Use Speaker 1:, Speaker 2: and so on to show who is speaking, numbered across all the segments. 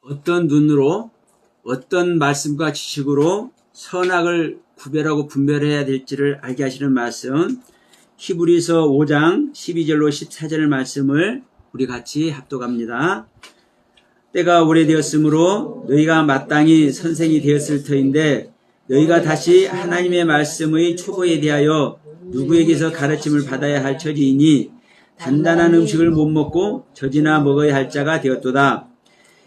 Speaker 1: 어떤 눈으로 어떤 말씀과 지식으로 선악을 구별하고 분별해야 될지를 알게 하시는 말씀, 히브리서 5장 12절로 14절 말씀을 우리 같이 합독합니다. 때가 오래되었으므로 너희가 마땅히 선생이 되었을 터인데 너희가 다시 하나님의 말씀의 초보에 대하여 누구에게서 가르침을 받아야 할 처지이니 단단한 음식을 못 먹고 젖이나 먹어야 할 자가 되었도다.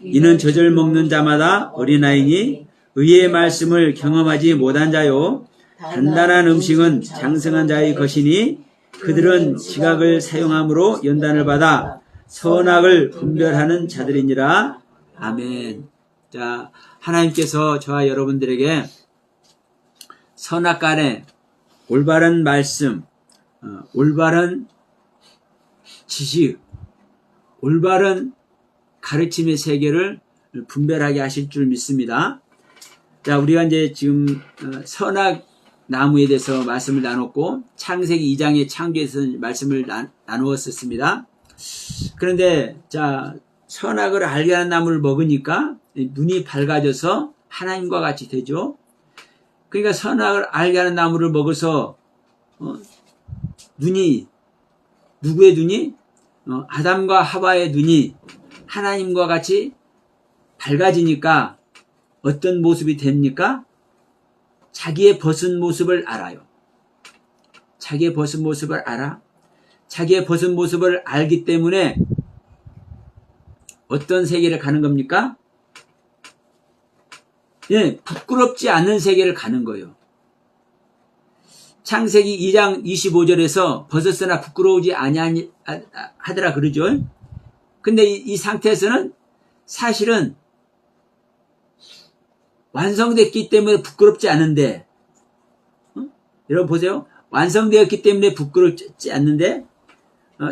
Speaker 1: 이는 젖을 먹는 자마다 어린아이니 의의 말씀을 경험하지 못한 자요 단단한 음식은 장성한 자의 것이니 그들은 지각을 사용함으로 연단을 받아 선악을 분별하는 자들이니라. 아멘. 자, 하나님께서 저와 여러분들에게 선악간에 올바른 말씀, 올바른 지식, 올바른 가르침의 세계를 분별하게 하실 줄 믿습니다. 자, 우리가 이제 지금 선악 나무에 대해서 말씀을 나눴고 창세기 2장의 창조에서 말씀을 나누었었습니다. 그런데 자, 선악을 알게 하는 나무를 먹으니까 눈이 밝아져서 하나님과 같이 되죠. 그러니까 선악을 알게 하는 나무를 먹어서 눈이 누구의 눈이? 아담과 하와의 눈이 하나님과 같이 밝아지니까 어떤 모습이 됩니까? 자기의 벗은 모습을 알아요. 자기의 벗은 모습을 알아. 자기의 벗은 모습을 알기 때문에 어떤 세계를 가는 겁니까? 예, 부끄럽지 않는 세계를 가는 거예요. 창세기 2장 25절에서 벗었으나 부끄러우지 아니하더라 그러죠. 근데 이 상태에서는 사실은 완성됐기 때문에 부끄럽지 않은데, 여러분 보세요. 완성되었기 때문에 부끄럽지 않는데,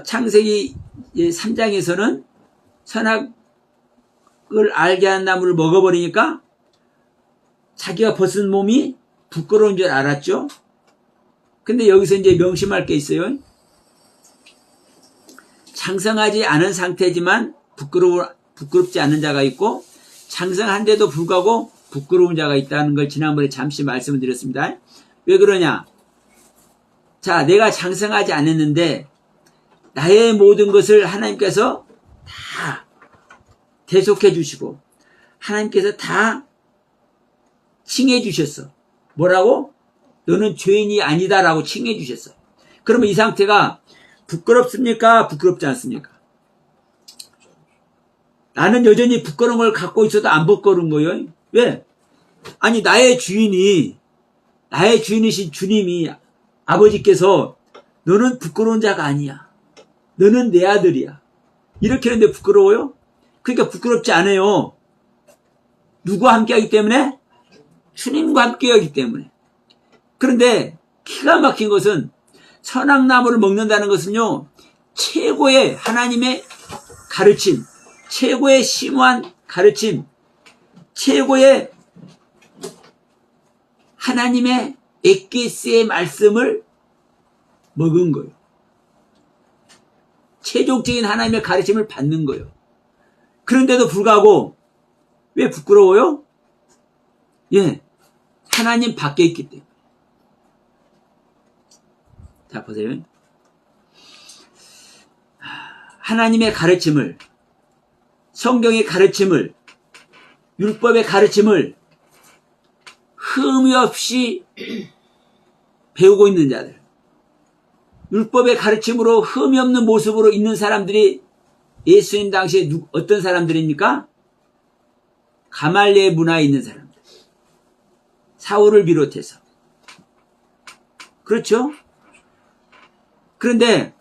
Speaker 1: 창세기 3장에서는 선악을 알게 한 나무를 먹어버리니까 자기가 벗은 몸이 부끄러운 줄 알았죠. 근데 여기서 이제 명심할 게 있어요. 장성하지 않은 상태지만 부끄럽지 않은 자가 있고 장성한데도 불구하고 부끄러운 자가 있다는 걸 지난번에 잠시 말씀을 드렸습니다. 왜 그러냐? 자, 내가 장성하지 않았는데 나의 모든 것을 하나님께서 다 대속해 주시고 하나님께서 다 칭해 주셨어. 뭐라고? 너는 죄인이 아니다라고 칭해 주셨어. 그러면 이 상태가 부끄럽습니까? 부끄럽지 않습니까? 나는 여전히 부끄러운 걸 갖고 있어도 안 부끄러운 거예요. 왜? 아니, 나의 주인이신 주님이, 아버지께서 너는 부끄러운 자가 아니야. 너는 내 아들이야. 이렇게 하는데 부끄러워요? 그러니까 부끄럽지 않아요. 누구와 함께 하기 때문에? 주님과 함께 하기 때문에. 그런데 기가 막힌 것은 선악나무를 먹는다는 것은요, 최고의 하나님의 가르침, 최고의 심오한 가르침, 최고의 하나님의 에키스의 말씀을 먹은 거예요. 최종적인 하나님의 가르침을 받는 거예요. 그런데도 불구하고 왜 부끄러워요? 예, 하나님 밖에 있기 때문에. 자, 보세요. 하나님의 가르침을, 성경의 가르침을, 율법의 가르침을 흠이 없이 배우고 있는 자들, 율법의 가르침으로 흠이 없는 모습으로 있는 사람들이 예수님 당시에 어떤 사람들입니까? 가말리엘 문화에 있는 사람들, 사울을 비롯해서. 그렇죠? 그런데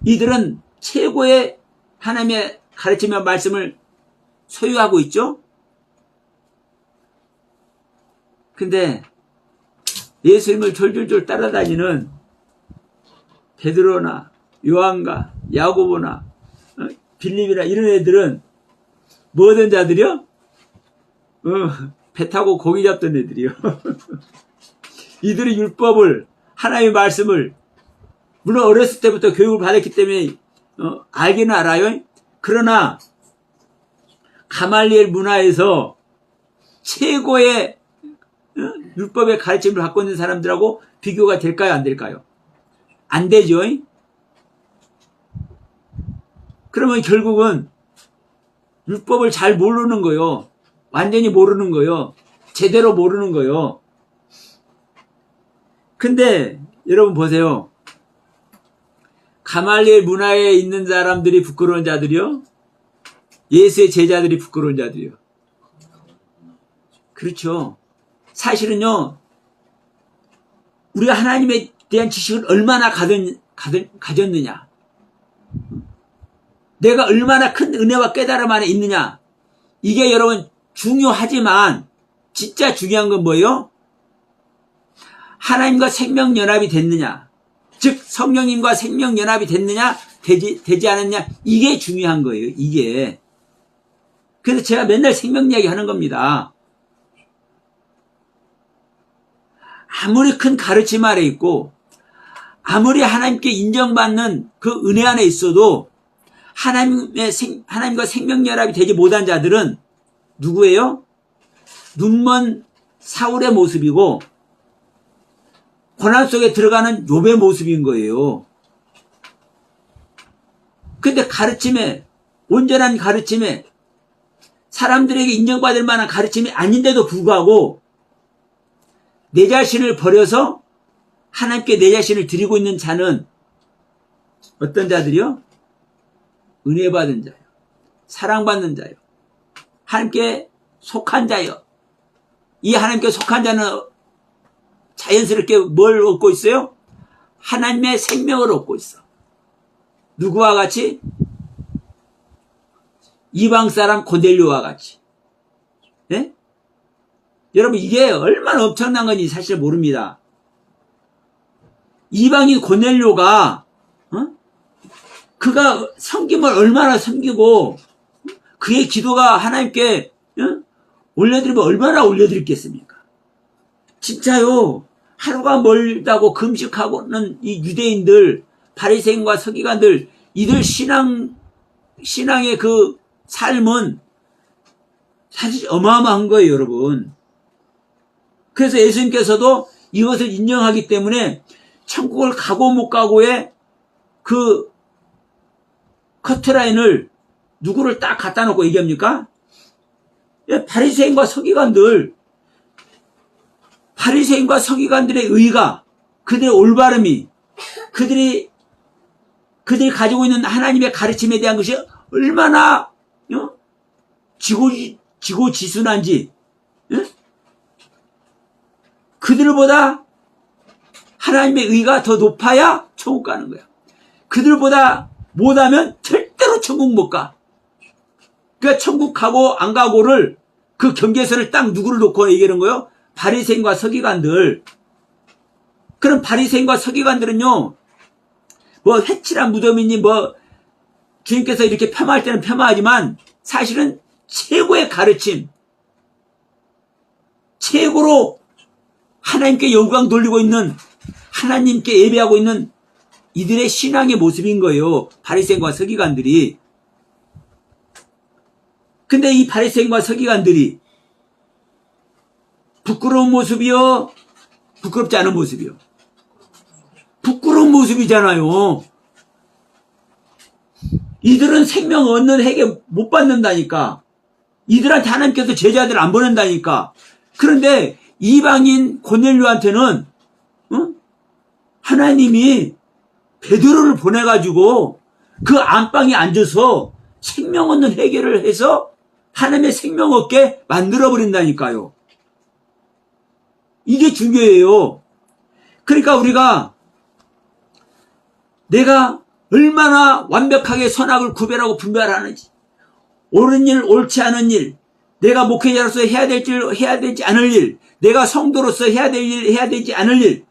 Speaker 1: 이들은 최고의 하나님의 가르침의 말씀을 소유하고 있죠? 근데 예수님을 졸졸졸 따라다니는 베드로나 요한과 야고보나 빌립이나 이런 애들은 뭐 하던 자들이요? 배 타고 고기 잡던 애들이요. 이들이 율법을, 하나님의 말씀을, 물론 어렸을 때부터 교육을 받았기 때문에 알기는 알아요. 그러나 가말리엘 문화에서 최고의 율법의 가르침을 갖고 있는 사람들하고 비교가 될까요? 안 될까요? 안 되죠. 그러면 결국은 율법을 잘 모르는 거요. 완전히 모르는 거요. 제대로 모르는 거요. 근데 여러분 보세요. 가말리엘 문화에 있는 사람들이 부끄러운 자들이요. 예수의 제자들이 부끄러운 자들이요. 그렇죠. 사실은요. 우리가 하나님에 대한 지식을 얼마나 가졌느냐. 내가 얼마나 큰 은혜와 깨달음 안에 있느냐. 이게 여러분 중요하지만 진짜 중요한 건 뭐예요? 하나님과 생명연합이 됐느냐. 즉 성령님과 생명연합이 됐느냐 되지 않았냐. 이게 중요한 거예요. 이게. 그래서 제가 맨날 생명 이야기 하는 겁니다. 아무리 큰 가르침 아래 있고 아무리 하나님께 인정받는 그 은혜 안에 있어도 하나님과 생명연합이 되지 못한 자들은 누구예요? 눈먼 사울의 모습이고 고난 속에 들어가는 욥의 모습인 거예요. 근데 가르침에, 온전한 가르침에, 사람들에게 인정받을 만한 가르침이 아닌데도 불구하고 내 자신을 버려서 하나님께 내 자신을 드리고 있는 자는 어떤 자들이요? 은혜 받은 자요. 사랑받는 자요. 하나님께 속한 자요. 이 하나님께 속한 자는 자연스럽게 뭘 얻고 있어요? 하나님의 생명을 얻고 있어. 누구와 같이? 이방 사람 고넬료와 같이. 네? 여러분 이게 얼마나 엄청난 건지 사실 모릅니다. 이방인 고넬료가 그가 섬김을 얼마나 섬기고 그의 기도가 하나님께 올려드리면 얼마나 올려드렸겠습니까? 진짜요. 하루가 멀다고 금식하고는 이 유대인들, 바리새인과 서기관들, 이들 신앙의 그 삶은 사실 어마어마한 거예요, 여러분. 그래서 예수님께서도 이것을 인정하기 때문에 천국을 가고 못 가고의 그 커트라인을 누구를 딱 갖다 놓고 얘기합니까? 바리새인과 서기관들, 바리새인과 서기관들의 의가, 그들의 올바름이, 그들이 가지고 있는 하나님의 가르침에 대한 것이 얼마나 지고지순한지, 그들보다 하나님의 의가 더 높아야 천국 가는 거야. 그들보다 못하면 절대로 천국 못 가. 그러니까 천국 가고 안 가고를 그 경계선을 딱 누구를 놓고 얘기하는 거예요? 바리새인과 서기관들. 그럼 바리새인과 서기관들은요, 뭐 회칠한 무덤이니 뭐 주님께서 이렇게 폄하할 때는 폄하하지만 사실은 최고의 가르침, 최고로 하나님께 영광 돌리고 있는, 하나님께 예배하고 있는 이들의 신앙의 모습인 거예요. 바리새인과 서기관들이. 근데 이 바리새인과 서기관들이 부끄러운 모습이요? 부끄럽지 않은 모습이요? 부끄러운 모습이잖아요. 이들은 생명 얻는 해계 못 받는다니까. 이들한테 하나님께서 제자들 안 보낸다니까. 그런데 이방인 고넬료한테는 하나님이 베드로를 보내가지고 그 안방에 앉아서 생명 얻는 해결을 해서 하나님의 생명 얻게 만들어버린다니까요. 이게 중요해요. 그러니까 우리가 내가 얼마나 완벽하게 선악을 구별하고 분별하는지, 옳은 일, 옳지 않은 일, 내가 목회자로서 해야 되지 않을 일, 내가 성도로서 해야 될 일, 해야 되지 않을 일.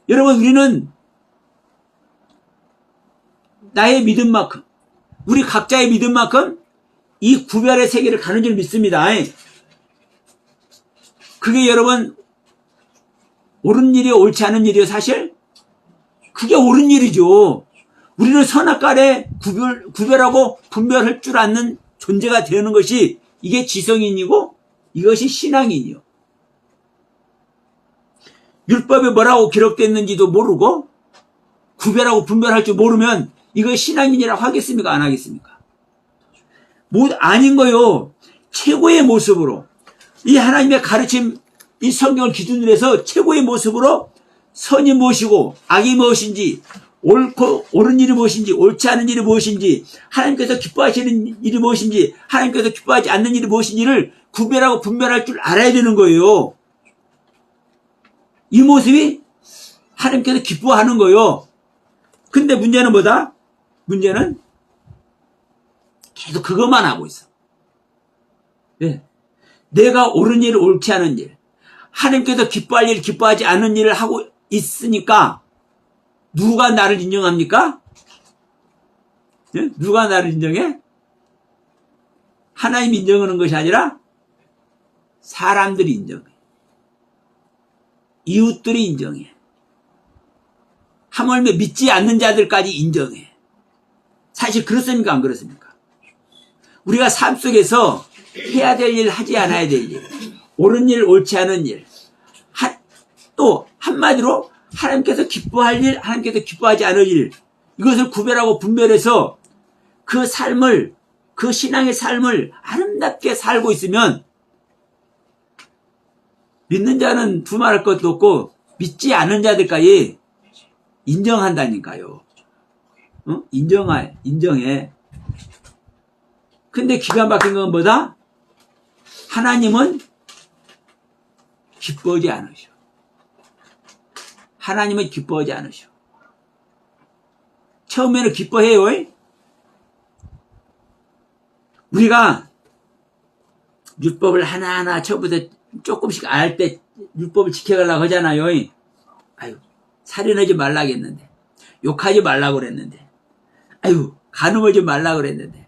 Speaker 1: 여러분, 우리는 나의 믿음만큼, 우리 각자의 믿음만큼 이 구별의 세계를 가는 줄 믿습니다. 그게 여러분 옳은 일이요, 옳지 않은 일이요, 사실? 그게 옳은 일이죠. 우리는 선악간에 구별하고 분별할 줄 아는 존재가 되는 것이 이게 지성인이고 이것이 신앙인이요. 율법에 뭐라고 기록됐는지도 모르고 구별하고 분별할 줄 모르면 이거 신앙인이라고 하겠습니까? 안 하겠습니까? 아닌 거요. 최고의 모습으로 이 하나님의 가르침, 이 성경을 기준으로 해서 최고의 모습으로 선이 무엇이고 악이 무엇인지, 옳은 일이 무엇인지, 옳지 않은 일이 무엇인지, 하나님께서 기뻐하시는 일이 무엇인지, 하나님께서 기뻐하지 않는 일이 무엇인지를 구별하고 분별할 줄 알아야 되는 거예요. 이 모습이 하나님께서 기뻐하는 거예요. 근데 문제는 뭐다? 문제는 계속 그것만 하고 있어. 네. 내가 옳은 일, 옳지 않은 일, 하나님께서 기뻐할 일, 기뻐하지 않은 일을 하고 있으니까 누가 나를 인정합니까? 네? 누가 나를 인정해? 하나님 인정하는 것이 아니라 사람들이 인정해. 이웃들이 인정해. 하물며 믿지 않는 자들까지 인정해. 사실 그렇습니까? 안 그렇습니까? 우리가 삶 속에서 해야 될 일, 하지 않아야 될 일, 옳은 일, 옳지 않은 일, 또 한마디로 하나님께서 기뻐할 일, 하나님께서 기뻐하지 않을 일, 이것을 구별하고 분별해서 그 삶을, 그 신앙의 삶을 아름답게 살고 있으면 믿는 자는 두말할 것도 없고 믿지 않는 자들까지 인정한다니까요. 인정해. 근데 기가 막힌 건 뭐다? 하나님은 기뻐하지 않으셔. 하나님은 기뻐하지 않으셔. 처음에는 기뻐해요. 우리가 율법을 하나하나 처음부터 조금씩 알 때 율법을 지켜가려고 하잖아요. 아유, 살인하지 말라고 했는데, 욕하지 말라고 그랬는데, 아유, 간음하지 말라고 그랬는데,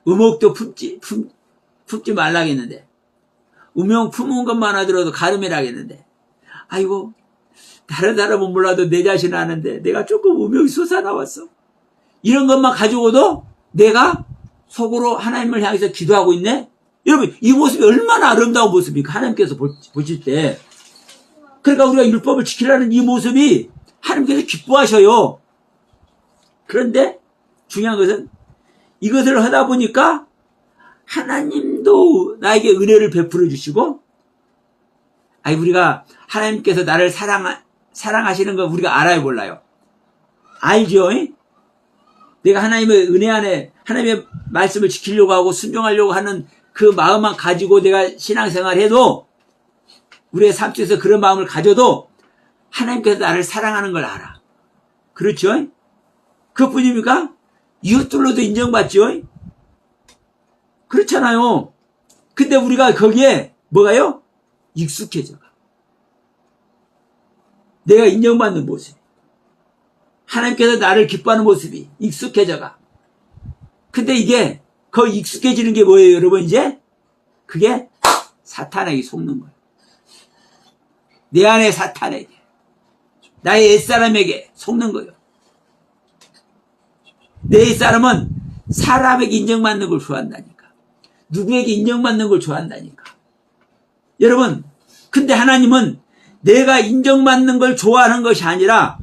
Speaker 1: 음욕도 품지 말라고 했는데, 음욕 품은 것만 하더라도 간음이라고 했는데, 아이고, 다른 사람은 몰라도 내 자신 아는데 내가 조금 음욕이 솟아나왔어. 이런 것만 가지고도 내가 속으로 하나님을 향해서 기도하고 있네? 여러분, 이 모습이 얼마나 아름다운 모습입니까? 하나님께서 보실 때. 그러니까 우리가 율법을 지키라는 이 모습이 하나님께서 기뻐하셔요. 그런데 중요한 것은 이것을 하다 보니까 하나님도 나에게 은혜를 베풀어 주시고, 아니, 우리가 하나님께서 나를 사랑하시는 거 우리가 알아요, 몰라요? 알죠? 내가 하나님의 은혜 안에 하나님의 말씀을 지키려고 하고 순종하려고 하는 그 마음만 가지고 내가 신앙생활을 해도, 우리의 삶 속에서 그런 마음을 가져도 하나님께서 나를 사랑하는 걸 알아. 그렇죠? 그것뿐입니까? 이웃들로도 인정받죠? 그렇잖아요. 근데 우리가 거기에 뭐가요? 익숙해져가. 내가 인정받는 모습, 하나님께서 나를 기뻐하는 모습이 익숙해져가. 근데 이게 그 익숙해지는 게 뭐예요, 여러분? 이제 그게 사탄에게 속는 거예요. 내 안에 사탄에게, 나의 옛사람에게 속는 거예요. 내 옛사람은 사람에게 인정받는 걸 좋아한다니까. 누구에게 인정받는 걸 좋아한다니까. 여러분, 근데 하나님은 내가 인정받는 걸 좋아하는 것이 아니라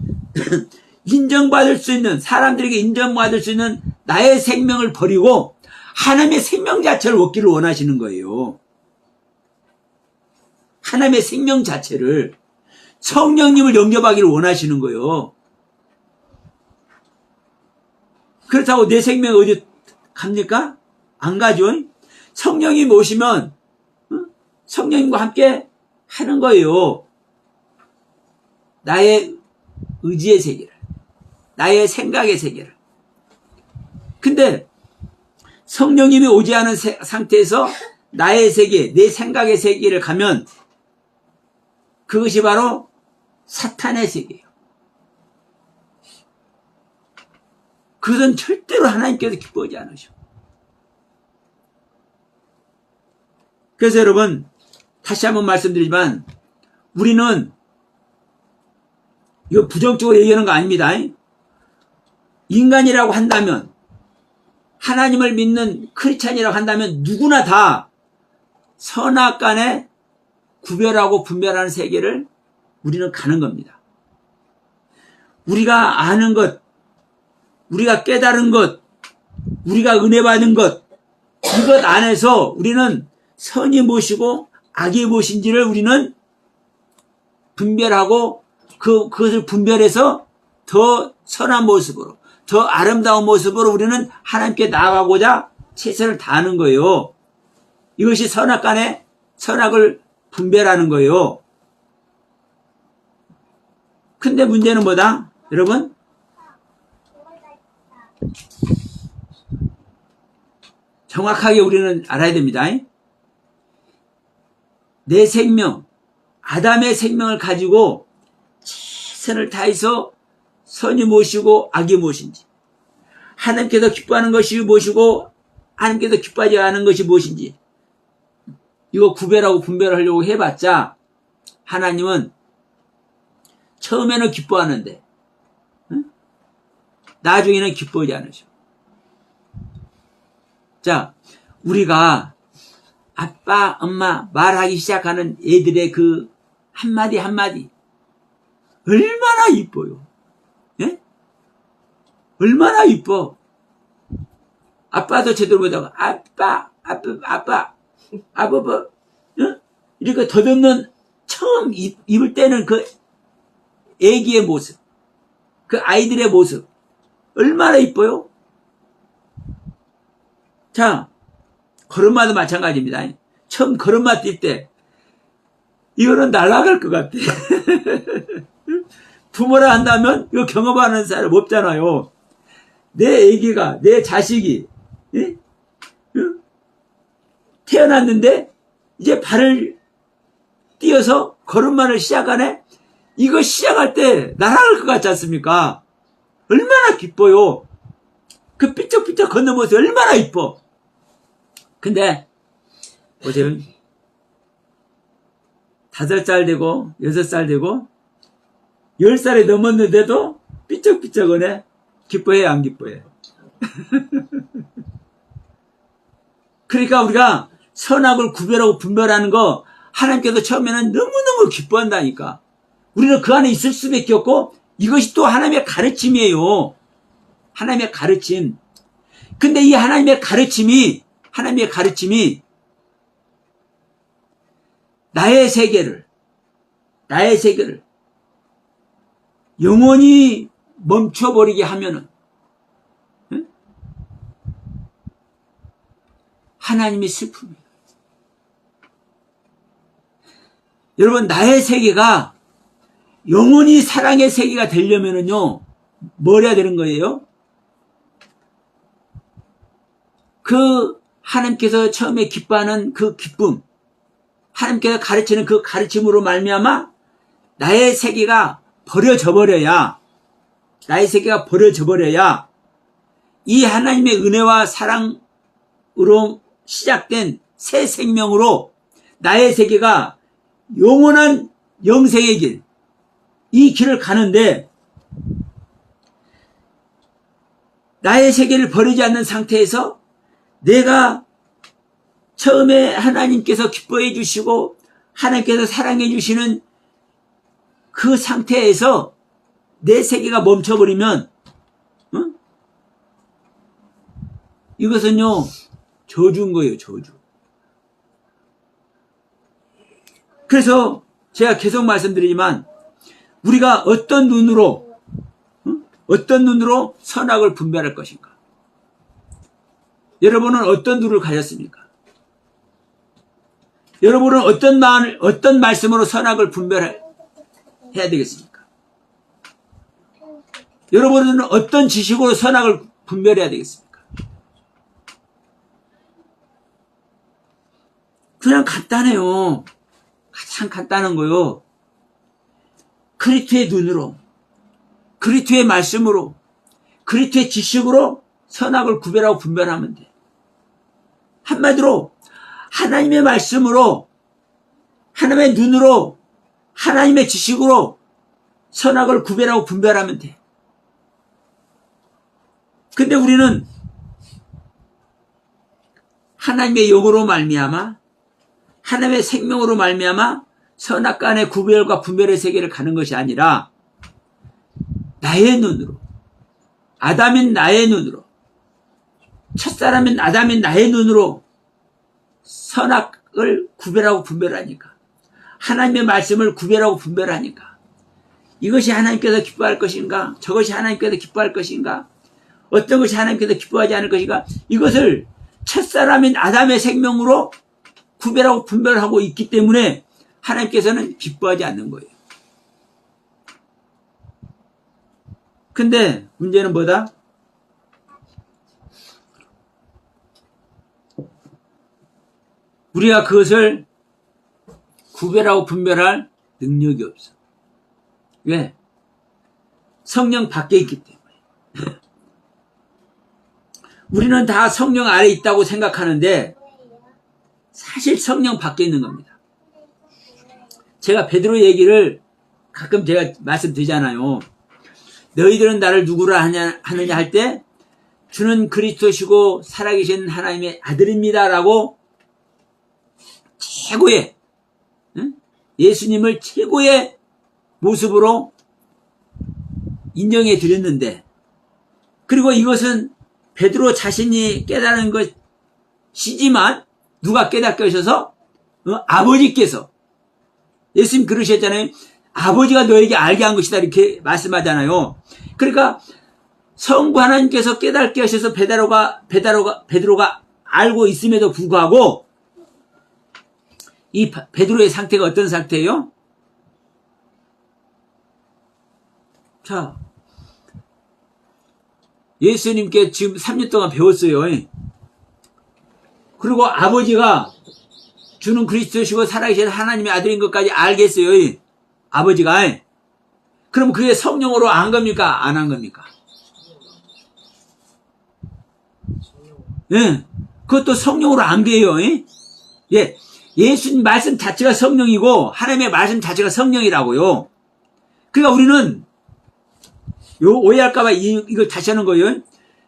Speaker 1: 인정받을 수 있는, 사람들에게 인정받을 수 있는 나의 생명을 버리고 하나님의 생명 자체를 얻기를 원하시는 거예요. 하나님의 생명 자체를, 성령님을 영접하기를 원하시는 거예요. 그렇다고 내 생명이 어디 갑니까? 안 가죠. 성령님 오시면 성령님과 함께 하는 거예요. 나의 의지의 세계를, 나의 생각의 세계를. 근데 성령님이 오지 않은 상태에서 나의 세계, 내 생각의 세계를 가면 그것이 바로 사탄의 세계예요. 그것은 절대로 하나님께서 기뻐하지 않으셔. 그래서 여러분, 다시 한번 말씀드리지만 우리는, 이거 부정적으로 얘기하는 거 아닙니다. 인간이라고 한다면 하나님을 믿는 크리스찬이라고 한다면 누구나 다 선악간에 구별하고 분별하는 세계를 우리는 가는 겁니다. 우리가 아는 것, 우리가 깨달은 것, 우리가 은혜 받은 것, 이것 안에서 우리는 선이 무엇이고 악이 무엇인지를 우리는 분별하고 그것을 분별해서 더 선한 모습으로, 더 아름다운 모습으로 우리는 하나님께 나아가고자 최선을 다하는 거예요. 이것이 선악간에 선악을 분별하는 거예요. 근데 문제는 뭐다? 여러분? 정확하게 우리는 알아야 됩니다. 내 생명, 아담의 생명을 가지고 최선을 다해서 선이 무엇이고 악이 무엇인지, 하나님께서 기뻐하는 것이 무엇이고 하나님께서 기뻐하지 않은 것이 무엇인지, 이거 구별하고 분별하려고 해봤자 하나님은 처음에는 기뻐하는데 나중에는 기뻐하지 않으셔. 자, 우리가 아빠, 엄마 말하기 시작하는 애들의 그 한마디 한마디 얼마나 이뻐요. 예? 얼마나 이뻐. 아빠도 제대로 못하고 아빠 이렇게 더듬는 처음 입을 떼는 그 애기의 모습, 그 아이들의 모습 얼마나 이뻐요. 자, 걸음마도 마찬가지입니다. 처음 걸음마 뛸 때 이거는 날아갈 것 같아. 부모라 한다면 이거 경험하는 사람 없잖아요. 내 애기가, 내 자식이 태어났는데 이제 발을 띄어서 걸음마를 시작하네. 이거 시작할 때 날아갈 것 같지 않습니까? 얼마나 기뻐요. 그 삐쩍삐쩍 걷는 모습이 얼마나 이뻐. 근데 보세요. 5살 되고 6살 되고 10살이 넘었는데도 삐쩍삐쩍하네. 기뻐해 안 기뻐해? 그러니까 우리가 선악을 구별하고 분별하는 거 하나님께서 처음에는 너무너무 기뻐한다니까. 우리는 그 안에 있을 수밖에 없고 이것이 또 하나님의 가르침이에요. 하나님의 가르침. 근데 이 하나님의 가르침이 나의 세계를 영원히 멈춰버리게 하면은 하나님이 슬픔이에요. 여러분, 나의 세계가 영원히 사랑의 세계가 되려면은요, 뭘 해야 되는 거예요? 그 하나님께서 처음에 기뻐하는 그 기쁨, 하나님께서 가르치는 그 가르침으로 말미암아 나의 세계가 버려져 버려야, 이 하나님의 은혜와 사랑으로 시작된 새 생명으로 나의 세계가 영원한 영생의 길, 이 길을 가는데 나의 세계를 버리지 않는 상태에서 내가 처음에 하나님께서 기뻐해 주시고 하나님께서 사랑해 주시는 그 상태에서 내 세계가 멈춰버리면 이것은요 저주인 거예요. 저주. 그래서 제가 계속 말씀드리지만 우리가 어떤 눈으로 선악을 분별할 것인가? 여러분은 어떤 눈을 가졌습니까? 여러분은 어떤 말씀으로 선악을 분별해야 되겠습니까? 여러분은 어떤 지식으로 선악을 분별해야 되겠습니까? 그냥 간단해요. 가장 간단한 거요. 그리스도의 눈으로, 그리스도의 말씀으로, 그리스도의 지식으로 선악을 구별하고 분별하면 돼. 한마디로 하나님의 말씀으로, 하나님의 눈으로, 하나님의 지식으로 선악을 구별하고 분별하면 돼. 근데 우리는 하나님의 영으로 말미암아 하나님의 생명으로 말미암아 선악간의 구별과 분별의 세계를 가는 것이 아니라 나의 눈으로, 아담인 나의 눈으로, 첫사람인 아담인 나의 눈으로 선악을 구별하고 분별하니까, 하나님의 말씀을 구별하고 분별하니까, 이것이 하나님께서 기뻐할 것인가, 저것이 하나님께서 기뻐할 것인가, 어떤 것이 하나님께서 기뻐하지 않을 것인가, 이것을 첫사람인 아담의 생명으로 구별하고 분별하고 있기 때문에 하나님께서는 기뻐하지 않는 거예요. 근데 문제는 뭐다? 우리가 그것을 구별하고 분별할 능력이 없어. 왜? 성령 밖에 있기 때문에. 우리는 다 성령 아래 있다고 생각하는데 사실 성령 밖에 있는 겁니다. 제가 베드로 얘기를 가끔 제가 말씀드리잖아요. 너희들은 나를 누구라 하느냐 할 때 주는 그리스도시고 살아계신 하나님의 아들입니다라고 최고의, 예수님을 최고의 모습으로 인정해 드렸는데, 그리고 이것은 베드로 자신이 깨달은 것이지만 누가 깨닫게 하셔서? 아버지께서. 예수님 그러셨잖아요. 아버지가 너에게 알게 한 것이다 이렇게 말씀하잖아요. 그러니까 성부 하나님께서 깨닫게 하셔서 베드로가 알고 있음에도 불구하고 이 베드로의 상태가 어떤 상태예요? 자, 예수님께 지금 3년 동안 배웠어요. 그리고 아버지가 주는 그리스도시고 살아계신 하나님의 아들인 것까지 알겠어요. 아버지가. 그럼 그게 성령으로 안 겁니까? 안 한 겁니까? 예. 그것도 성령으로 안 돼요. 예. 예수님 말씀 자체가 성령이고 하나님의 말씀 자체가 성령이라고요. 그러니까 우리는 오해할까봐 이걸 다시 하는 거예요.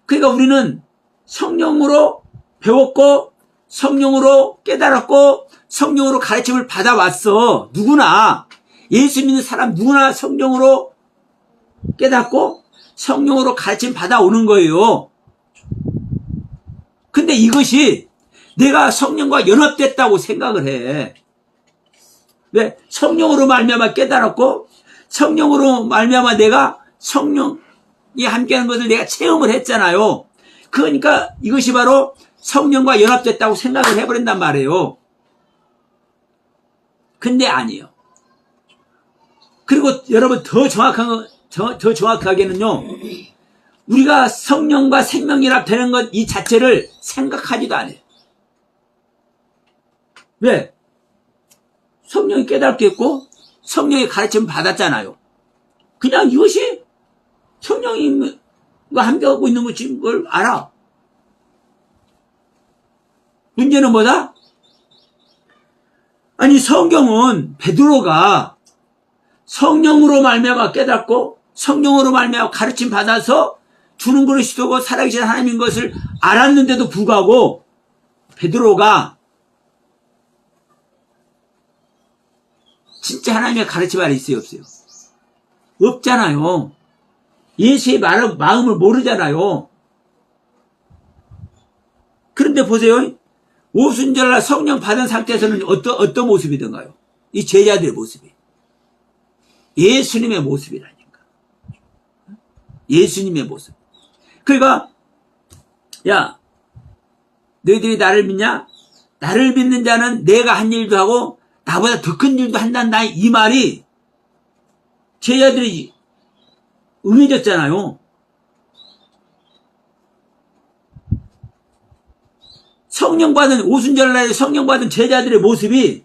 Speaker 1: 그러니까 우리는 성령으로 배웠고 성령으로 깨달았고 성령으로 가르침을 받아왔어. 누구나. 예수 믿는 사람 누구나 성령으로 깨닫고 성령으로 가르침 받아오는 거예요. 근데 이것이 내가 성령과 연합됐다고 생각을 해. 왜? 성령으로 말미암아 깨달았고 성령으로 말미암아 내가 성령이 함께하는 것을 내가 체험을 했잖아요. 그러니까 이것이 바로 성령과 연합됐다고 생각을 해버린단 말이에요. 근데 아니에요. 그리고 여러분 더 정확하게는요, 우리가 성령과 생명이라 되는 것 이 자체를 생각하지도 않아요. 왜? 성령이 깨닫게 했고 성령의 가르침을 받았잖아요. 그냥 이것이 성령과 함께하고 있는 것인 걸 알아. 문제는 뭐다? 아니 성경은 베드로가 성령으로 말미암아 깨닫고 성령으로 말미암아 가르침 받아서 주는 그리스도고 살아계신 하나님인 것을 알았는데도 불구하고 베드로가 진짜 하나님의 가르침 아래 있어요, 없어요? 없잖아요. 예수의 마음을 모르잖아요. 그런데 보세요. 오순절날 성령 받은 상태에서는 어떤 모습이던가요? 이 제자들의 모습이. 예수님의 모습이라니까. 예수님의 모습. 그러니까 야, 너희들이 나를 믿냐? 나를 믿는 자는 내가 한 일도 하고 나보다 더 큰 일도 한단다. 이 말이 제자들이 응해졌잖아요. 성령 받은 오순절날에 성령 받은 제자들의 모습이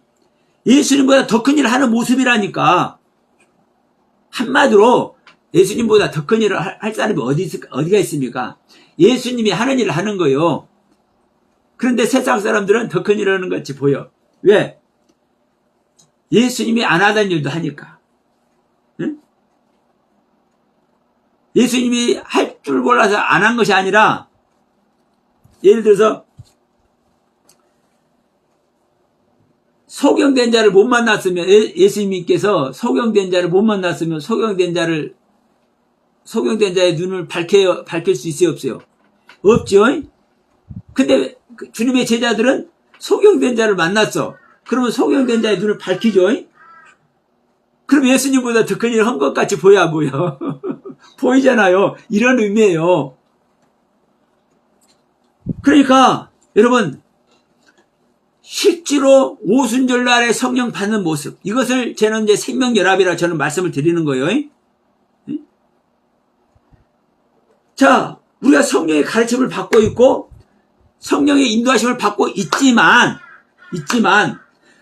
Speaker 1: 예수님보다 더 큰 일을 하는 모습이라니까. 한마디로 예수님보다 더 큰 일을 할 사람이 어디가 있습니까? 예수님이 하는 일을 하는 거예요. 그런데 세상 사람들은 더 큰 일을 하는 것 같이 보여. 왜? 예수님이 안 하던 일도 하니까. 응? 예수님이 할 줄 몰라서 안 한 것이 아니라, 예를 들어서 소경된 자를 못 만났으면, 예수님께서 소경된 자를 못 만났으면 소경된 자의 눈을 밝힐 수 있어요, 없어요? 없죠? 근데 주님의 제자들은 소경된 자를 만났어. 그러면 소경된 자의 눈을 밝히죠? 그럼 예수님보다 더 큰 일을 한 것 같이 보여, 안 보여? 보이잖아요. 이런 의미예요. 그러니까, 여러분, 실제로 오순절날에 성령 받는 모습, 이것을 저는 이제 생명연합이라 저는 말씀을 드리는 거예요. 자, 우리가 성령의 가르침을 받고 있고, 성령의 인도하심을 받고 있지만,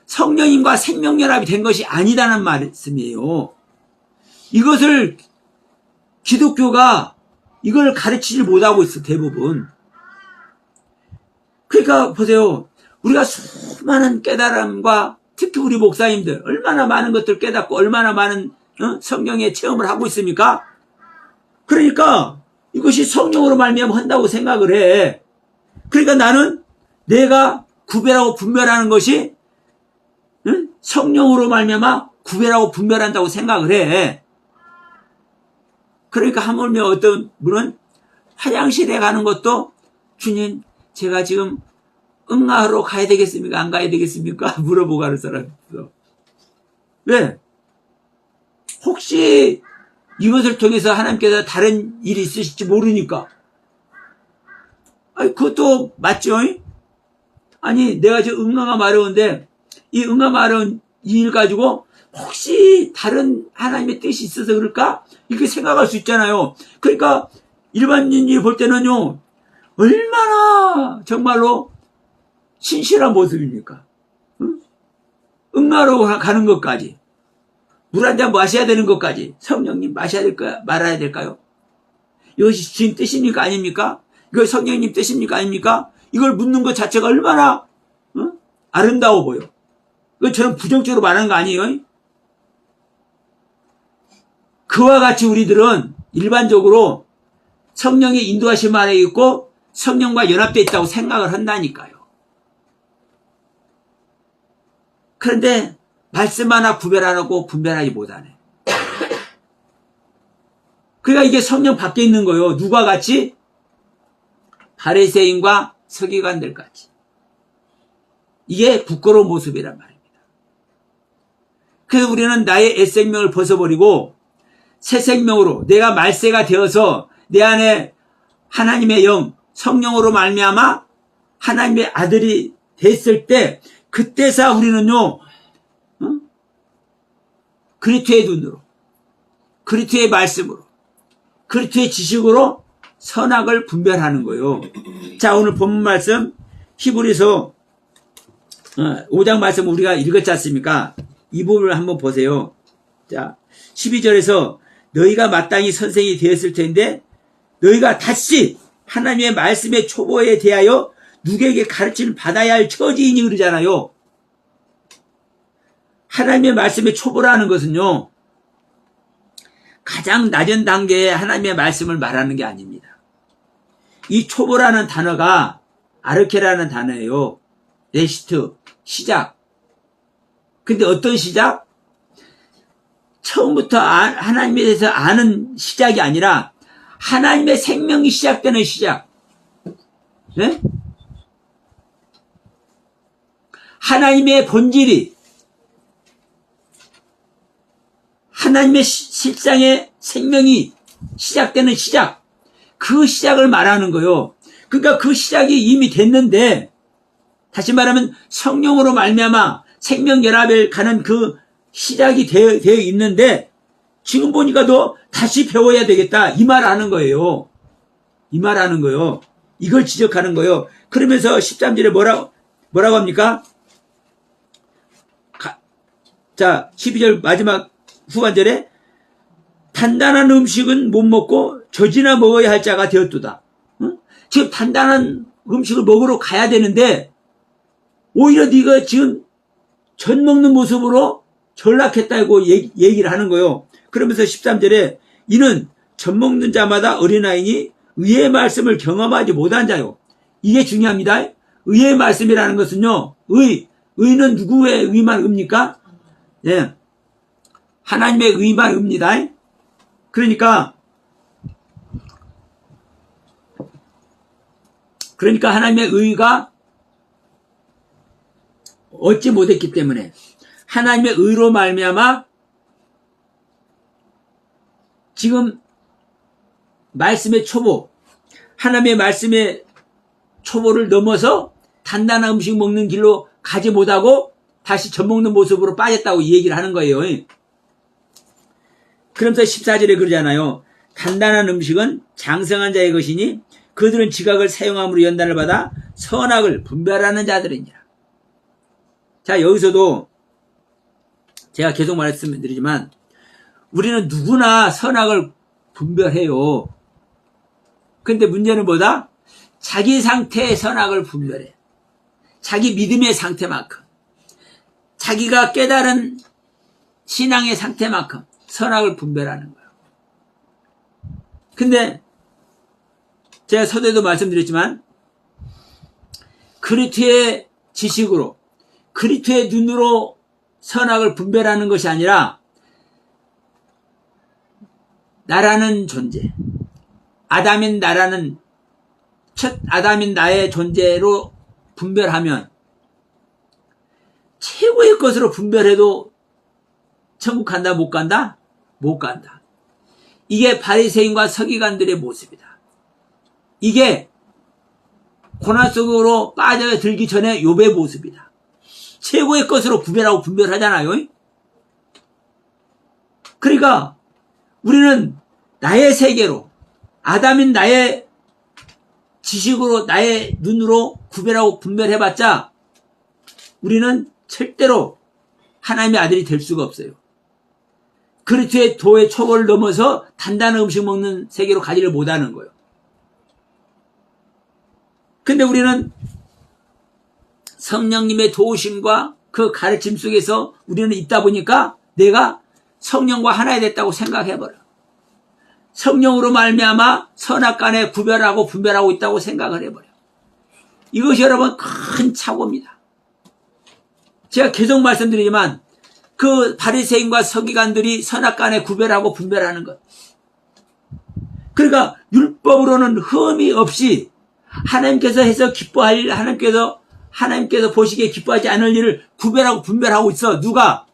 Speaker 1: 성령님과 생명연합이 된 것이 아니다는 말씀이에요. 이것을 기독교가 이걸 가르치지 못하고 있어, 대부분. 그러니까 보세요. 우리가 수많은 깨달음과 특히 우리 목사님들 얼마나 많은 것들 깨닫고 얼마나 많은 성령의 체험을 하고 있습니까? 그러니까 이것이 성령으로 말미암아 한다고 생각을 해. 그러니까 나는 내가 구별하고 분별하는 것이 성령으로 말미암아 구별하고 분별한다고 생각을 해. 그러니까 하물며 어떤 분은 화장실에 가는 것도 주님 제가 지금 응아하러 가야 되겠습니까? 안 가야 되겠습니까? 물어보고 가는 사람이 있어. 왜? 혹시 이것을 통해서 하나님께서 다른 일이 있으실지 모르니까. 아니, 그것도 맞죠? 아니, 내가 지금 응아가 마려운데, 이 응아 마려운 이 일 가지고 혹시 다른 하나님의 뜻이 있어서 그럴까? 이렇게 생각할 수 있잖아요. 그러니까 일반인이 볼 때는요, 얼마나 정말로 신실한 모습입니까? 응? 응아로 가는 것까지. 물 한 잔 마셔야 되는 것까지. 성령님 마셔야 될까요? 말아야 될까요? 이것이 주님 뜻입니까? 아닙니까? 이거 성령님 뜻입니까? 아닙니까? 이걸 묻는 것 자체가 얼마나 아름다워 보여. 이거 저는 부정적으로 말하는 거 아니에요? 그와 같이 우리들은 일반적으로 성령의 인도하심 아래 있고 성령과 연합되어 있다고 생각을 한다니까요. 그런데 말씀 하나 구별 안 하고 분별하지 못하네. 그러니까 이게 성령 밖에 있는 거예요. 누가 같이? 바리새인과 서기관들 같이. 이게 부끄러운 모습이란 말입니다. 그래서 우리는 나의 옛생명을 벗어버리고 새 생명으로 내가 말세가 되어서 내 안에 하나님의 영, 성령으로 말미암아 하나님의 아들이 됐을 때 그때서 우리는요, 그리스도의 눈으로, 그리스도의 말씀으로, 그리스도의 지식으로 선악을 분별하는 거예요. 자, 오늘 본문 말씀 히브리서 5장 말씀 우리가 읽었지 않습니까? 이 부분을 한번 보세요. 자, 12절에서 너희가 마땅히 선생이 되었을 텐데 너희가 다시 하나님의 말씀의 초보에 대하여 누구에게 가르침을 받아야 할 처지이니 그러잖아요. 하나님의 말씀의 초보라는 것은요, 가장 낮은 단계에 하나님의 말씀을 말하는 게 아닙니다. 이 초보라는 단어가 아르케라는 단어예요. 레시트, 시작. 근데 어떤 시작? 처음부터 하나님에 대해서 아는 시작이 아니라 하나님의 생명이 시작되는 시작. 네? 하나님의 본질이 하나님의 실상의 생명이 시작되는 시작. 그 시작을 말하는 거예요. 그러니까 그 시작이 이미 됐는데 다시 말하면 성령으로 말미암아 생명연합을 가는 그 시작이 되어 있는데 지금 보니까 너 다시 배워야 되겠다. 이 말 하는 거예요. 이 말 하는 거예요. 이걸 지적하는 거예요. 그러면서 13절에 뭐라고 합니까? 자, 12절 마지막 후반절에 단단한 음식은 못 먹고 젖이나 먹어야 할 자가 되었도다. 응? 지금 단단한 음식을 먹으러 가야 되는데 오히려 네가 지금 젖 먹는 모습으로 전락했다고 얘기를 하는 거예요. 그러면서 13절에 이는 젖 먹는 자마다 어린아이니 의의 말씀을 경험하지 못한 자요. 이게 중요합니다. 의의 말씀이라는 것은요, 의는 누구의 의만 의입니까? 예. 하나님의 의만 의입니다. 그러니까 하나님의 의가 얻지 못했기 때문에 하나님의 의로 말미암아 지금 말씀의 초보, 하나님의 말씀의 초보를 넘어서 단단한 음식 먹는 길로 가지 못하고 다시 젖 먹는 모습으로 빠졌다고 이 얘기를 하는 거예요. 그러면서 14절에 그러잖아요. 단단한 음식은 장성한 자의 것이니 그들은 지각을 사용함으로 연단을 받아 선악을 분별하는 자들이니라. 자, 여기서도 제가 계속 말씀드리지만 우리는 누구나 선악을 분별해요. 근데 문제는 뭐다? 자기 상태의 선악을 분별해. 자기 믿음의 상태만큼, 자기가 깨달은 신앙의 상태만큼 선악을 분별하는 거예요. 근데 제가 서두에도 말씀드렸지만 그리스도의 지식으로, 그리스도의 눈으로 선악을 분별하는 것이 아니라 나라는 존재, 아담인 나라는 첫 아담인 나의 존재로 분별하면 최고의 것으로 분별해도 천국 간다 못 간다? 못 간다. 이게 바리새인과 서기관들의 모습이다. 이게 고난 속으로 빠져들기 전에 욥의 모습이다. 최고의 것으로 구별하고 분별하잖아요. 그러니까 우리는 나의 세계로, 아담인 나의 지식으로, 나의 눈으로 구별하고 분별해봤자 우리는 절대로 하나님의 아들이 될 수가 없어요. 그리스도의 도의 초보를 넘어서 단단한 음식 먹는 세계로 가지를 못하는 거예요. 근데 우리는 성령님의 도우심과 그 가르침 속에서 우리는 있다 보니까 내가 성령과 하나 됐다고 생각해버려. 성령으로 말미암아 선악간에 구별하고 분별하고 있다고 생각을 해버려. 이것이 여러분 큰 착오입니다. 제가 계속 말씀드리지만 그 바리새인과 서기관들이 선악간에 구별하고 분별하는 것. 그러니까 율법으로는 흠이 없이 하나님께서 해서 기뻐할 일, 하나님께서 보시기에 기뻐하지 않을 일을 구별하고 분별하고 있어. 누가?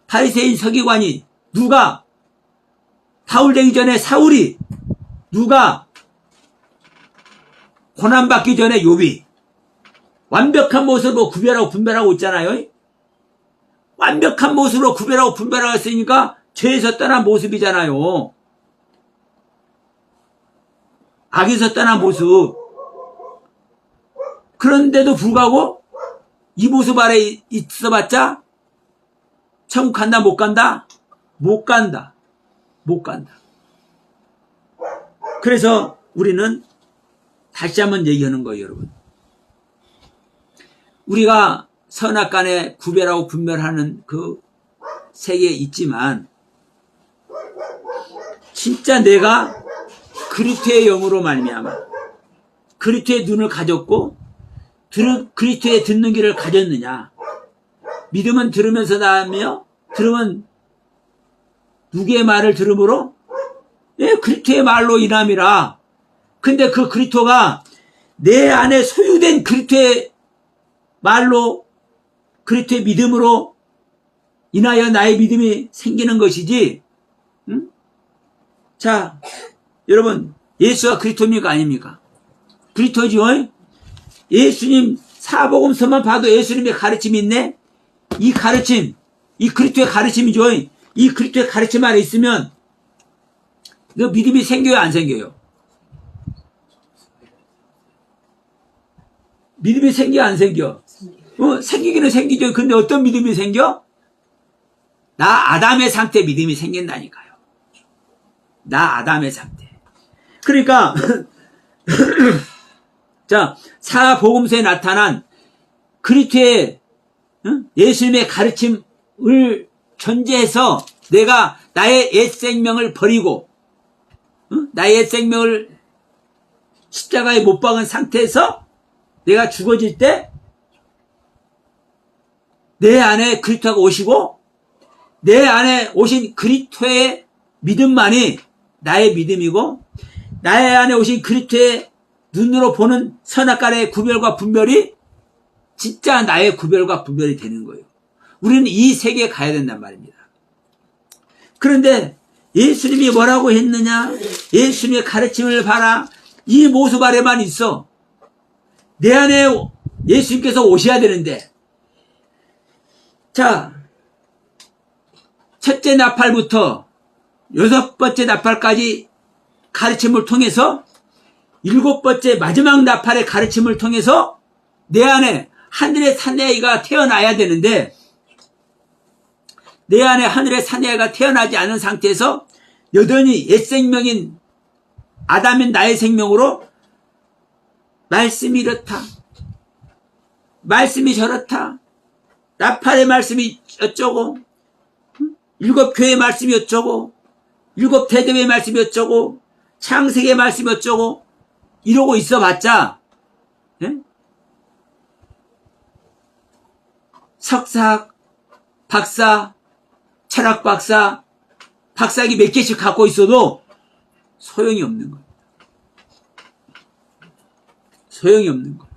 Speaker 1: 바리새인 서기관이. 누가? 바울 되기 전에 사울이. 누가? 고난받기 전에 욥이. 완벽한 모습으로 구별하고 분별하고 있잖아요. 완벽한 모습으로 구별하고 분별하고 있으니까 죄에서 떠난 모습이잖아요. 악에서 떠난 모습. 그런데도 불구하고 이 모습 아래 있어봤자 천국 간다 못 간다? 못 간다. 못 간다. 그래서 우리는 다시 한번 얘기하는 거예요, 여러분. 우리가 선악간에 구별하고 분별하는 그 세계에 있지만 진짜 내가 그리스도의 영으로 말미암아 그리스도의 눈을 가졌고 그리스도의 듣는 귀를 가졌느냐. 믿음은 들으면서 나며 들으면 누구의 말을 들음으로? 예, 그리스도의 말로 인함이라. 근데 그 그리스도가 내 안에 소유된 그리스도의 말로 그리스도의 믿음으로 인하여 나의 믿음이 생기는 것이지. 응? 자, 여러분 예수가 그리스도입니까 아닙니까? 그리스도죠. 예수님 사복음서만 봐도 예수님의 가르침이 있네. 이 가르침, 이 그리스도의 가르침이죠. 이 그리스도의 가르침 안에 있으면 너 믿음이 생겨요 안 생겨요? 믿음이 생겨 안 생겨? 생기기는 생기죠. 근데 어떤 믿음이 생겨? 나 아담의 상태 믿음이 생긴다니까요. 나 아담의 상태. 그러니까 자, 사복음서에 나타난 그리스도의 예수님의 가르침을 전제해서 내가 나의 옛 생명을 버리고 나의 옛 생명을 십자가에 못 박은 상태에서 내가 죽어질 때 내 안에 그리스도가 오시고 내 안에 오신 그리스도의 믿음만이 나의 믿음이고 나의 안에 오신 그리스도의 눈으로 보는 선악간의 구별과 분별이 진짜 나의 구별과 분별이 되는 거예요. 우리는 이 세계에 가야 된단 말입니다. 그런데 예수님이 뭐라고 했느냐? 예수님의 가르침을 봐라. 이 모습 아래만 있어. 내 안에 예수님께서 오셔야 되는데, 자, 첫째 나팔부터 여섯 번째 나팔까지 가르침을 통해서 일곱 번째 마지막 나팔의 가르침을 통해서 내 안에 하늘의 사내아이가 태어나야 되는데, 내 안에 하늘의 사내아이가 태어나지 않은 상태에서 여전히 옛 생명인 아담인 나의 생명으로 말씀이 이렇다, 말씀이 저렇다, 나팔의 말씀이 어쩌고, 일곱 교회의 말씀이 어쩌고, 일곱 대접의 말씀이 어쩌고, 창세기의 말씀이 어쩌고 이러고 있어봤자, 예? 석사, 박사, 철학 박사, 박사학위 몇 개씩 갖고 있어도 소용이 없는 거예요. 소용이 없는 거예요.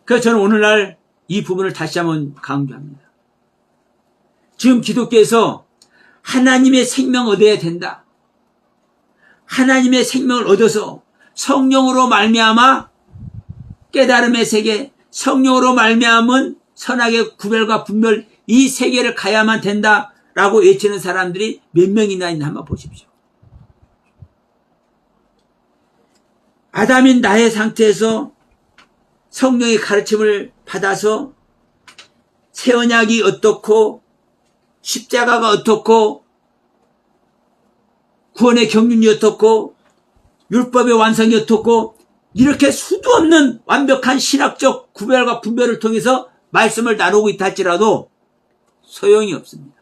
Speaker 1: 그래서 저는 오늘날 이 부분을 다시 한번 강조합니다. 지금 기독교에서 하나님의 생명 얻어야 된다. 하나님의 생명을 얻어서 성령으로 말미암아 깨달음의 세계, 성령으로 말미암은 선악의 구별과 분별, 이 세계를 가야만 된다라고 외치는 사람들이 몇 명이나 있나 한번 보십시오. 아담인 나의 상태에서 성령의 가르침을 받아서 새 언약이 어떻고 십자가가 어떻고 구원의 경륜이 어떻고 율법의 완성이 어떻고 이렇게 수도 없는 완벽한 신학적 구별과 분별을 통해서 말씀을 나누고 있다 할지라도 소용이 없습니다.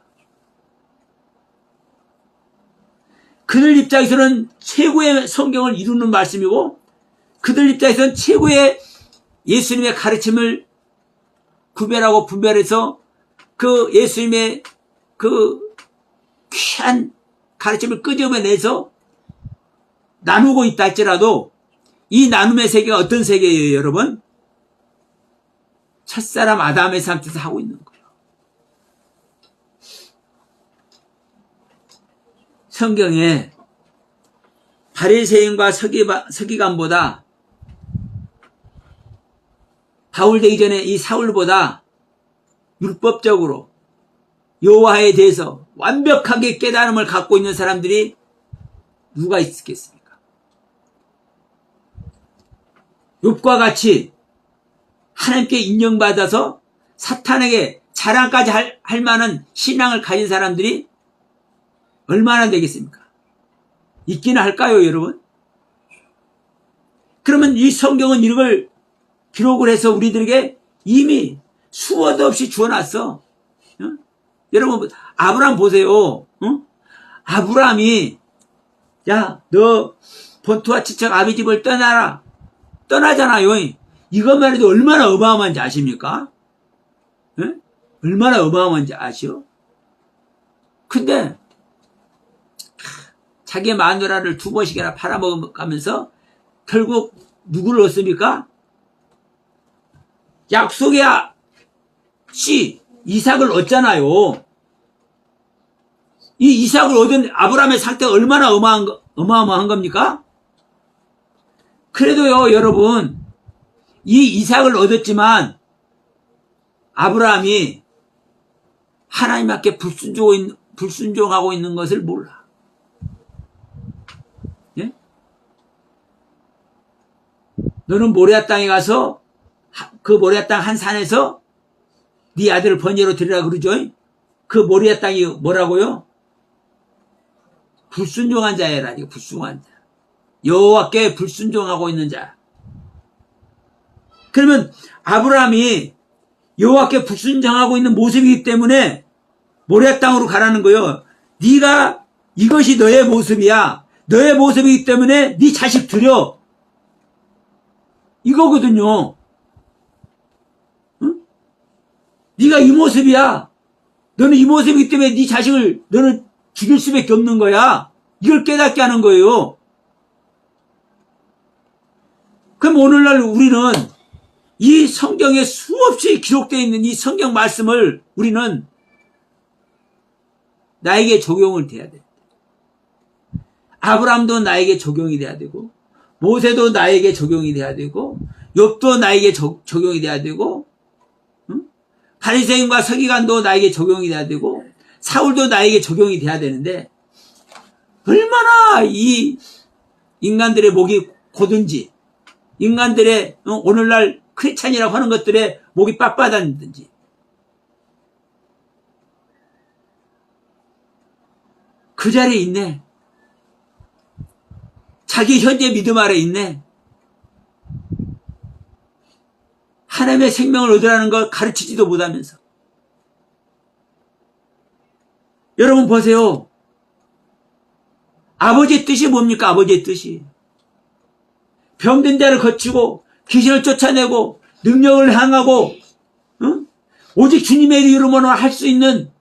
Speaker 1: 그들 입장에서는 최고의 성경을 이루는 말씀이고 그들 입장에서는 최고의 예수님의 가르침을 구별하고 분별해서 그 예수님의 그 귀한 가르침을 끄집어내서 나누고 있다 할지라도 이 나눔의 세계가 어떤 세계예요, 여러분? 첫사람 아담의 상태에서 하고 있는 거예요. 성경에 바리새인과 서기관보다 바울 되기 전에 이 사울보다 율법적으로 여호와에 대해서 완벽하게 깨달음을 갖고 있는 사람들이 누가 있겠습니까? 욥과 같이 하나님께 인정받아서 사탄에게 자랑까지 할 만한 신앙을 가진 사람들이 얼마나 되겠습니까? 있기는 할까요, 여러분? 그러면 이 성경은 이걸 기록을 해서 우리들에게 이미 수어도 없이 주어놨어. 여러분, 아브라함 보세요. 아브라함이, 야, 너 본토와 친척 아비 집을 떠나라. 떠나잖아요. 이것만 해도 얼마나 어마어마한지 아십니까? 예? 얼마나 어마어마한지 아시오? 근데 자기 마누라를 2번씩이나 팔아먹으면서 결국 누구를 얻습니까? 약속의 씨 이삭을 얻잖아요. 이 이삭을 얻은 아브라함의 상태가 얼마나 어마어마한 겁니까? 그래도요, 여러분, 이 이삭을 얻었지만 아브라함이 하나님께 불순종하고 있는 것을 몰라. 예? 너는 모리아 땅에 가서 그 모리아 땅 한 산에서 네 아들을 번제로 드리라 그러죠. 그 모리아 땅이 뭐라고요? 불순종한 자애라니까. 불순종한 자. 여호와께 불순종하고 있는 자. 그러면 아브라함이 여호와께 불순종하고 있는 모습이기 때문에 모리아 땅으로 가라는 거예요. 네가 이것이 너의 모습이야. 너의 모습이기 때문에 네 자식 드려. 이거거든요. 응? 네가 이 모습이야. 너는 이 모습이기 때문에 네 자식을 너는 죽일 수밖에 없는 거야. 이걸 깨닫게 하는 거예요. 그럼 오늘날 우리는 이 성경에 수없이 기록되어 있는 이 성경 말씀을 우리는 나에게 적용을 돼야 돼. 아브라함도 나에게 적용이 돼야 되고, 모세도 나에게 적용이 돼야 되고, 욥도 나에게 적용이 돼야 되고, 응? 바리새인과 서기관도 나에게 적용이 돼야 되고, 사울도 나에게 적용이 돼야 되는데, 얼마나 이 인간들의 목이 고든지, 인간들의 오늘날 크리스찬이라고 하는 것들의 목이 빳빳한지, 그 자리에 있네. 자기 현재 믿음 아래 있네. 하나님의 생명을 얻으라는 걸 가르치지도 못하면서. 여러분 보세요. 아버지의 뜻이 뭡니까? 아버지의 뜻이. 병든 자를 거치고 귀신을 쫓아내고 능력을 행하고 오직 주님의 이름으로 할 수 있는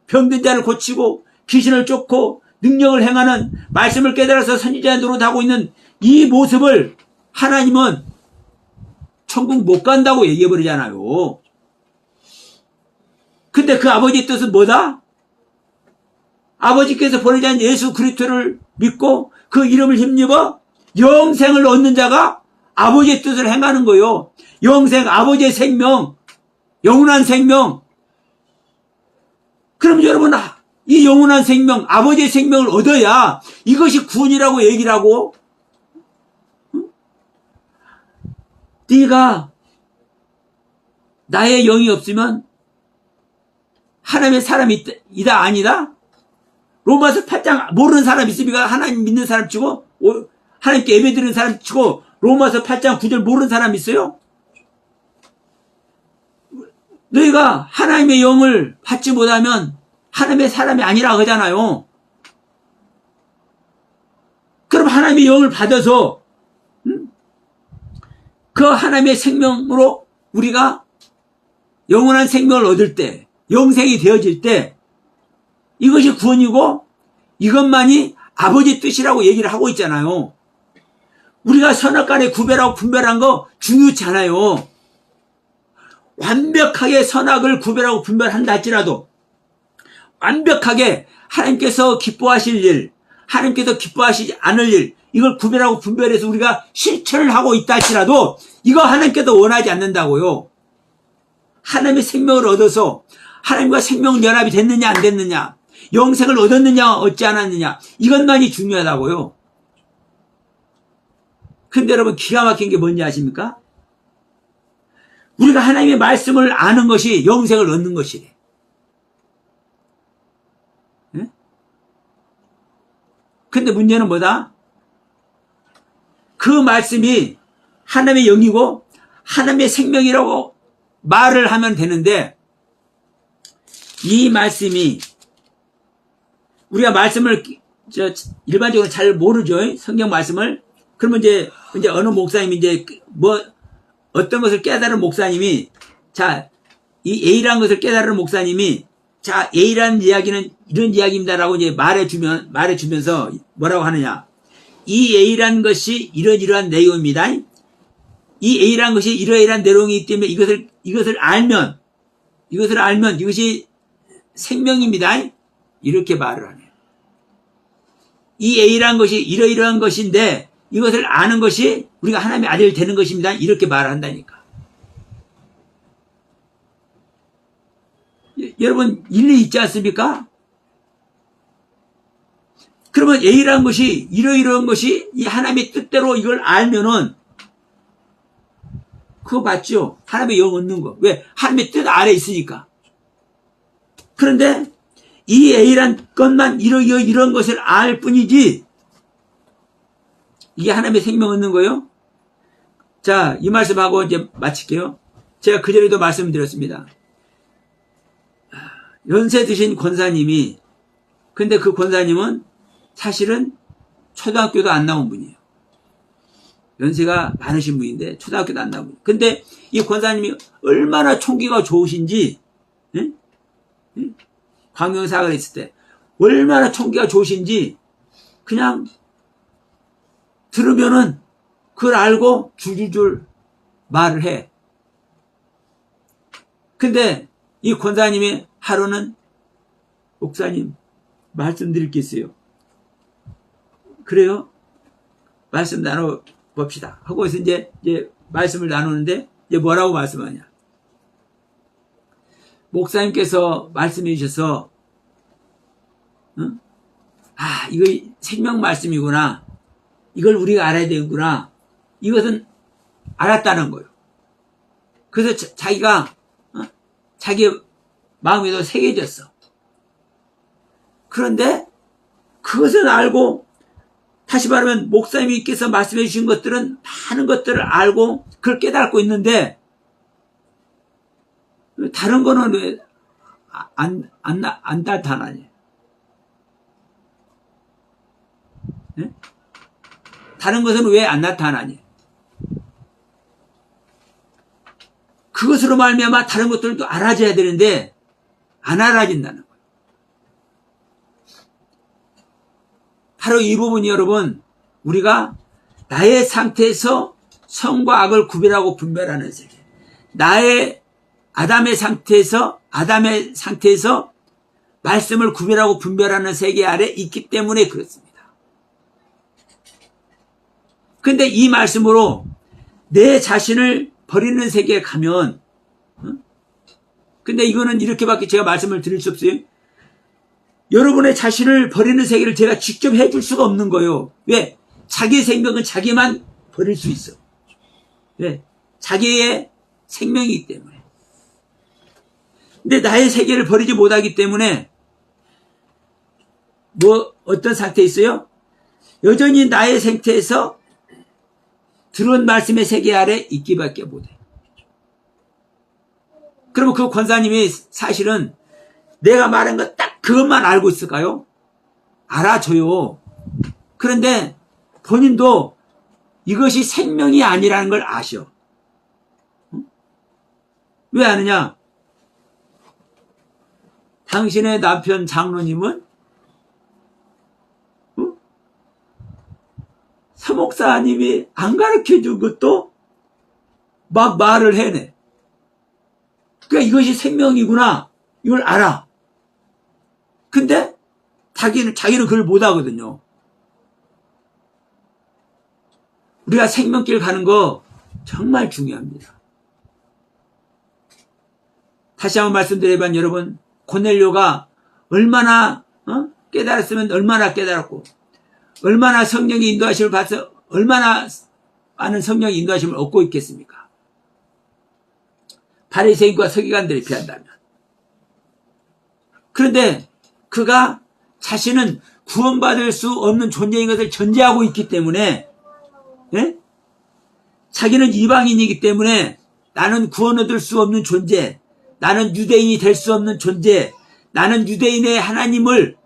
Speaker 1: 병든 자를 고치고 귀신을 쫓고 능력을 행하는 말씀을 깨달아서 선지자 노릇하고 있는 이 모습을 하나님은 천국 못 간다고 얘기해버리잖아요. 근데 그 아버지의 뜻은 뭐다? 아버지께서 보내신 예수 그리스도를 믿고 그 이름을 힘입어 영생을 얻는 자가 아버지의 뜻을 행하는 거요. 영생, 아버지의 생명, 영원한 생명. 그럼 여러분, 이 영원한 생명, 아버지의 생명을 얻어야 이것이 구원이라고 얘기를 하고, 네가 나의 영이 없으면 하나님의 사람이 이다 아니다? 로마서 8장 모르는 사람 있습니까? 하나님 믿는 사람 치고 하나님께 예배드리는 사람 치고 로마서 8장 9절 모르는 사람 있어요? 너희가 하나님의 영을 받지 못하면 하나님의 사람이 아니라 하잖아요. 그럼 하나님의 영을 받아서 그 하나님의 생명으로 우리가 영원한 생명을 얻을 때, 영생이 되어질 때 이것이 구원이고 이것만이 아버지 뜻이라고 얘기를 하고 있잖아요. 우리가 선악간에 구별하고 분별한 거 중요치 않아요. 완벽하게 선악을 구별하고 분별한다 할지라도 완벽하게 하나님께서 기뻐하실 일, 하나님께서 기뻐하시지 않을 일, 이걸 구별하고 분별해서 우리가 실천을 하고 있다 할지라도 이거 하나님께서 원하지 않는다고요. 하나님의 생명을 얻어서 하나님과 생명 연합이 됐느냐 안 됐느냐, 영생을 얻었느냐 얻지 않았느냐, 이것만이 중요하다고요. 근데 여러분 기가 막힌 게 뭔지 아십니까? 우리가 하나님의 말씀을 아는 것이 영생을 얻는 것이래. 네? 근데 문제는 뭐다? 그 말씀이 하나님의 영이고 하나님의 생명이라고 말을 하면 되는데, 이 말씀이 우리가 말씀을 일반적으로 잘 모르죠. 성경 말씀을. 그러면 이제 어느 목사님이 어떤 것을 깨달은 목사님이, 자, 이 A라는 것을 깨달은 목사님이, 자, A라는 이야기는 이런 이야기입니다라고 이제 말해주면서 뭐라고 하느냐. 이 A라는 것이 이러이러한 내용입니다. 이 A라는 것이 이러이러한 내용이기 때문에 이것을 알면 이것이 생명입니다. 이렇게 말을 하네요. 이 A라는 것이 이러이러한 것인데 이것을 아는 것이 우리가 하나님의 아들이 되는 것입니다. 이렇게 말을 한다니까. 여러분 일리 있지 않습니까? 그러면 A라는 것이 이러이러한 것이 이 하나님의 뜻대로 이걸 알면은 그거 맞죠? 하나님의 영 얻는 거. 왜? 하나님의 뜻 아래 있으니까. 그런데 이 A란 것만 이런 것을 알 뿐이지 이게 하나님의 생명 얻는 거요? 자, 이 말씀하고 이제 마칠게요. 제가 그전에도 말씀드렸습니다. 연세 드신 권사님이, 근데 그 권사님은 사실은 초등학교도 안 나온 분이에요. 연세가 많으신 분인데 초등학교도 안 나온 분. 근데 이 권사님이 얼마나 총기가 좋으신지 예? 예? 광명사가 있을 때 얼마나 총기가 좋으신지 그냥 들으면은 그걸 알고 줄줄줄 말을 해. 근데 이 권사님이 하루는 목사님 말씀드릴 게 있어요. 그래요? 말씀 나눠봅시다. 하고 해서 이제 말씀을 나누는데 이제 뭐라고 말씀하냐. 목사님께서 말씀해 주셔서 이거 생명 말씀이구나. 이걸 우리가 알아야 되는구나. 이것은 알았다는 거예요. 그래서 자기가 자기 마음에도 새겨졌어. 그런데 그것을 알고 다시 말하면 목사님께서 말씀해 주신 것들은 많은 것들을 알고 그걸 깨닫고 있는데 다른 거는 왜 안 나타나니? 네? 다른 것은 왜 안 나타나니? 그것으로 말미암아 다른 것들도 알아져야 되는데 안 알아진다는 거예요. 바로 이 부분이 여러분, 우리가 나의 상태에서 선과 악을 구별하고 분별하는 세계, 나의 아담의 상태에서 말씀을 구별하고 분별하는 세계 아래 있기 때문에 그렇습니다. 근데 이 말씀으로 내 자신을 버리는 세계에 가면, 근데 이거는 이렇게밖에 제가 말씀을 드릴 수 없어요. 여러분의 자신을 버리는 세계를 제가 직접 해줄 수가 없는 거예요. 왜? 자기의 생명은 자기만 버릴 수 있어. 왜? 자기의 생명이기 때문에. 근데 나의 세계를 버리지 못하기 때문에 어떤 상태에 있어요? 여전히 나의 상태에서 들은 말씀의 세계 아래 있기밖에 못해. 그러면 그 권사님이 사실은 내가 말한 거 딱 그것만 알고 있을까요? 알아줘요. 그런데 본인도 이것이 생명이 아니라는 걸 아셔. 왜 아느냐? 당신의 남편 장로님은 서목사님이 안 가르쳐준 것도 막 말을 해내. 그러니까 이것이 생명이구나. 이걸 알아. 근데 자기는 그걸 못 하거든요. 우리가 생명길 가는 거 정말 중요합니다. 다시 한번 말씀드리면 여러분, 고넬료가 얼마나 깨달았으면 얼마나 깨달았고, 얼마나 성령의 인도하심을 받아서 얼마나 많은 성령의 인도하심을 얻고 있겠습니까? 바리새인과 서기관들이 비한다면. 그런데 그가 자신은 구원받을 수 없는 존재인 것을 전제하고 있기 때문에, 예? 자기는 이방인이기 때문에 나는 구원 얻을 수 없는 존재, 나는 유대인이 될 수 없는 존재, 나는 유대인의 하나님을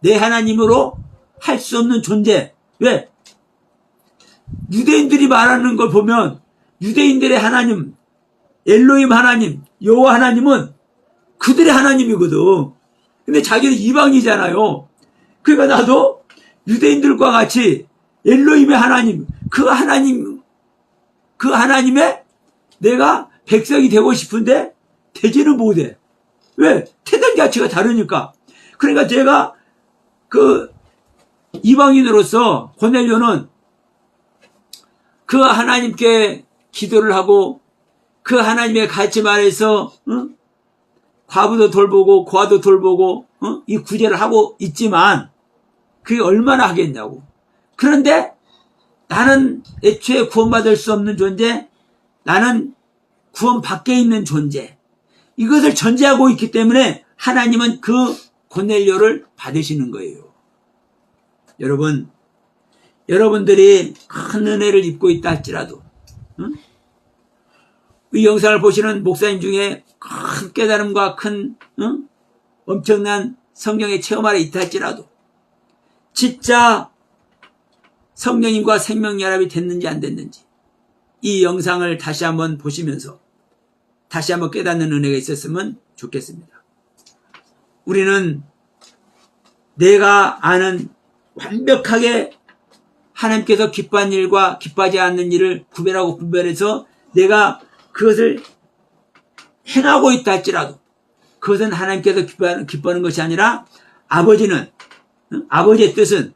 Speaker 1: 내 하나님으로 할 수 없는 존재. 왜? 유대인들이 말하는 걸 보면 유대인들의 하나님, 엘로힘 하나님, 여호와 하나님은 그들의 하나님이거든. 근데 자기는 이방이잖아요. 그러니까 나도 유대인들과 같이 엘로힘의 하나님, 그 하나님의 내가 백성이 되고 싶은데 되지는 못해. 왜? 태단 자체가 다르니까. 그러니까 제가 그 이방인으로서 고넬료는 그 하나님께 기도를 하고 그 하나님의 가르침 아래서 과부도 돌보고 고아도 돌보고 이 구제를 하고 있지만 그게 얼마나 하겠냐고. 그런데 나는 애초에 구원받을 수 없는 존재, 나는 구원 밖에 있는 존재, 이것을 전제하고 있기 때문에 하나님은 그 고넬료를 받으시는 거예요. 여러분들이 큰 은혜를 입고 있다 할지라도, 이 영상을 보시는 목사님 중에 큰 깨달음과 큰 엄청난 성령의 체험 아래 있다 할지라도 진짜 성령님과 생명연합이 됐는지 안 됐는지 이 영상을 다시 한번 보시면서 다시 한번 깨닫는 은혜가 있었으면 좋겠습니다. 우리는 내가 아는 완벽하게 하나님께서 기뻐하는 일과 기뻐하지 않는 일을 구별하고 분별해서 내가 그것을 행하고 있다 할지라도 그것은 하나님께서 기뻐하는 것이 아니라 아버지의 뜻은,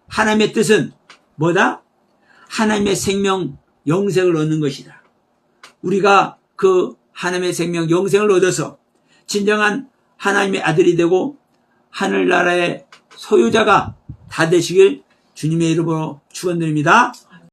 Speaker 1: 하나님의 뜻은 뭐다? 하나님의 생명 영생을 얻는 것이다. 우리가 그 하나님의 생명 영생을 얻어서 진정한 하나님의 아들이 되고 하늘나라의 소유자가 다 되시길 주님의 이름으로 축원드립니다.